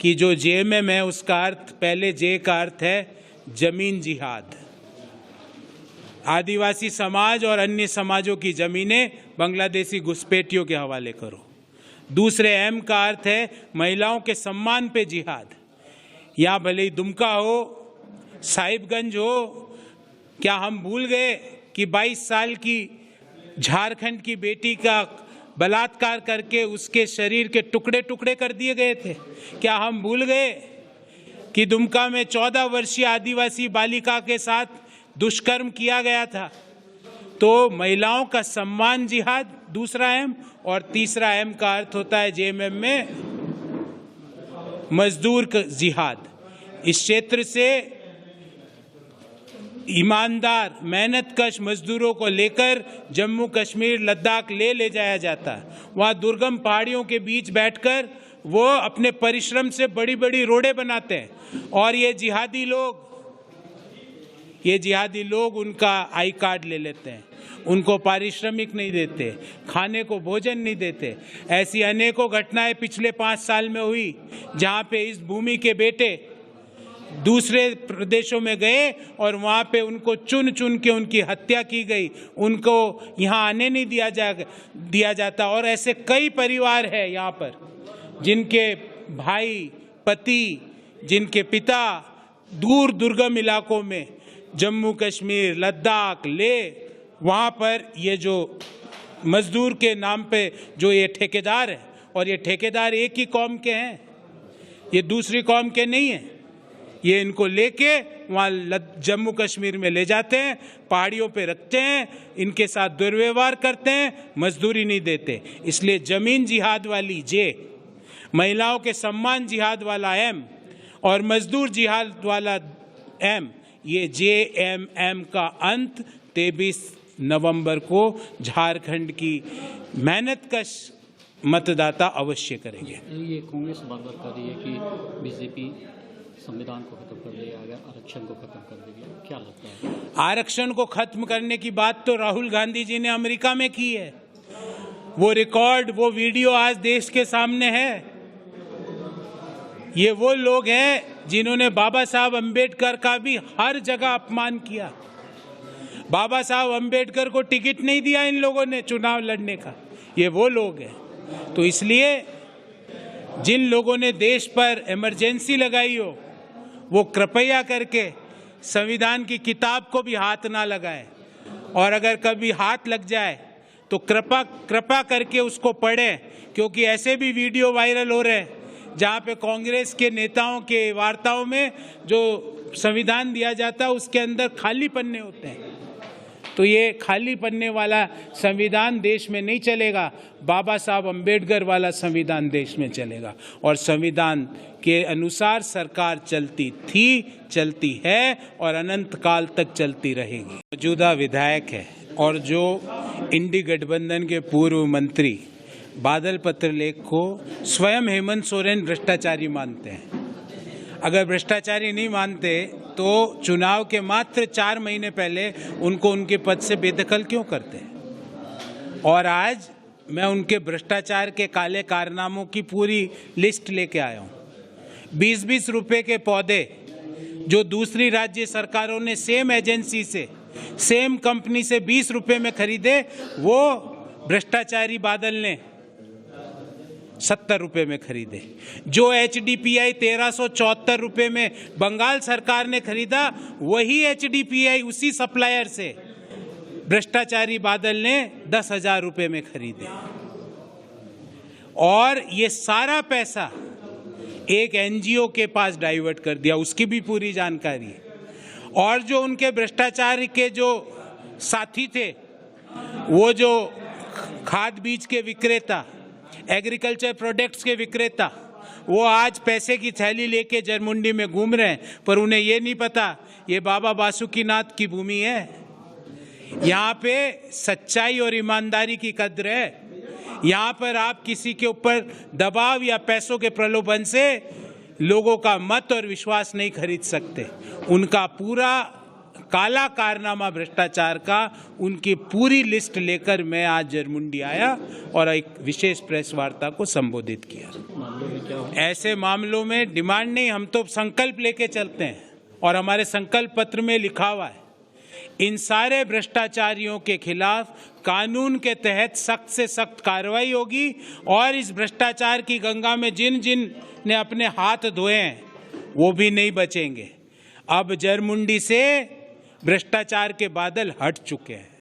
कि जो जेएमएम है उसका अर्थ, पहले जे का अर्थ है जमीन जिहाद। आदिवासी समाज और अन्य समाजों की जमीनें बांग्लादेशी घुसपैठियों के हवाले करो। दूसरे एम का अर्थ है महिलाओं के सम्मान पे जिहाद। या भले ही दुमका हो, साहिबगंज हो, क्या हम भूल गए कि 22 साल की झारखंड की बेटी का बलात्कार करके उसके शरीर के टुकड़े टुकड़े कर दिए गए थे? क्या हम भूल गए कि दुमका में 14 वर्षीय आदिवासी बालिका के साथ दुष्कर्म किया गया था? तो महिलाओं का सम्मान जिहाद दूसरा एम, और तीसरा एम का अर्थ होता है जेएमएम में मजदूर जिहाद। इस क्षेत्र से ईमानदार मेहनतकश मजदूरों को लेकर जम्मू कश्मीर लद्दाख ले जाया जाता है। वहाँ दुर्गम पहाड़ियों के बीच बैठकर वो अपने परिश्रम से बड़ी बड़ी रोडें बनाते हैं, और ये जिहादी लोग उनका आई कार्ड ले लेते हैं, उनको पारिश्रमिक नहीं देते, खाने को भोजन नहीं देते। ऐसी अनेकों घटनाएं पिछले 5 साल में हुई जहाँ पे इस भूमि के बेटे दूसरे प्रदेशों में गए और वहाँ पे उनको चुन चुन के उनकी हत्या की गई, उनको यहाँ आने नहीं दिया जाता। और ऐसे कई परिवार हैं यहाँ पर जिनके भाई, पति, जिनके पिता दूर दुर्गम इलाकों में, जम्मू कश्मीर, लद्दाख, लेह, वहाँ पर ये जो मजदूर के नाम पे जो ये ठेकेदार हैं, और ये ठेकेदार एक ही कौम के हैं, ये दूसरी कौम के नहीं हैं। ये इनको लेके वहाँ जम्मू कश्मीर में ले जाते हैं, पहाड़ियों पे रखते हैं, इनके साथ दुर्व्यवहार करते हैं, मजदूरी नहीं देते। इसलिए जमीन जिहाद वाली जे, महिलाओं के सम्मान जिहाद वाला एम, और मजदूर जिहाद वाला एम, ये जेएमएम का अंत 23 नवंबर को झारखंड की मेहनतकश मतदाता अवश्य करेंगे। ये कांग्रेस बार बार कह रही है कि बीजेपी संविधान को खत्म कर देगा, अगर आरक्षण को खत्म कर देगी, क्या लगता है? आरक्षण को खत्म करने की बात तो राहुल गांधी जी ने अमेरिका में की है। वो रिकॉर्ड, वो वीडियो आज देश के सामने है। ये वो लोग हैं जिन्होंने बाबा साहब अंबेडकर का भी हर जगह अपमान किया। बाबा साहब अंबेडकर को टिकट नहीं दिया इन लोगों ने चुनाव लड़ने का, ये वो लोग हैं। तो इसलिए जिन लोगों ने देश पर इमरजेंसी लगाई हो, वो कृपया करके संविधान की किताब को भी हाथ ना लगाएं, और अगर कभी हाथ लग जाए तो कृपा करके उसको पढ़ें, क्योंकि ऐसे भी वीडियो वायरल हो रहे हैं जहाँ पे कांग्रेस के नेताओं के वार्ताओं में जो संविधान दिया जाता है उसके अंदर खाली पन्ने होते हैं। तो ये खाली पन्ने वाला संविधान देश में नहीं चलेगा, बाबा साहब अंबेडकर वाला संविधान देश में चलेगा, और संविधान के अनुसार सरकार चलती थी, चलती है और अनंत काल तक चलती रहेगी। मौजूदा विधायक है और जो इंडी गठबंधन के पूर्व मंत्री बादल पत्रलेख को स्वयं हेमंत सोरेन भ्रष्टाचारी मानते हैं। अगर भ्रष्टाचारी नहीं मानते तो चुनाव के मात्र 4 महीने पहले उनको उनके पद से बेदखल क्यों करते? और आज मैं उनके भ्रष्टाचार के काले कारनामों की पूरी लिस्ट लेके आया हूँ। 20-20 रुपए के पौधे जो दूसरी राज्य सरकारों ने सेम एजेंसी से, सेम कंपनी से 20 रुपए में खरीदे, वो भ्रष्टाचारी बादल ने 70 रुपए में खरीदे। जो HDPI 1374 रुपए में बंगाल सरकार ने खरीदा, वही HDPI उसी सप्लायर से भ्रष्टाचारी बादल ने 10,000 रुपए में खरीदे। और ये सारा पैसा एक NGO के पास डाइवर्ट कर दिया, उसकी भी पूरी जानकारी है। और जो उनके भ्रष्टाचार के जो साथी थे, वो जो खाद बीज के विक्रेता, एग्रीकल्चर प्रोडक्ट्स के विक्रेता, वो आज पैसे की थैली लेके जरमुंडी में घूम रहे हैं, पर उन्हें ये नहीं पता ये बाबा बासुकीनाथ की भूमि है। यहाँ पे सच्चाई और ईमानदारी की कद्र है। यहाँ पर आप किसी के ऊपर दबाव या पैसों के प्रलोभन से लोगों का मत और विश्वास नहीं खरीद सकते। उनका पूरा काला कारनामा भ्रष्टाचार का उनकी पूरी लिस्ट लेकर मैं आज जरमुंडी आया और एक विशेष प्रेस वार्ता को संबोधित किया। मामलों में क्या हो? ऐसे मामलों में डिमांड नहीं, हम तो संकल्प लेके चलते हैं और हमारे संकल्प पत्र में लिखा हुआ है इन सारे भ्रष्टाचारियों के खिलाफ कानून के तहत सख्त से सख्त कार्रवाई होगी और इस भ्रष्टाचार की गंगा में जिन जिन ने अपने हाथ धोए हैं वो भी नहीं बचेंगे। अब जरमुंडी से भ्रष्टाचार के बादल हट चुके हैं।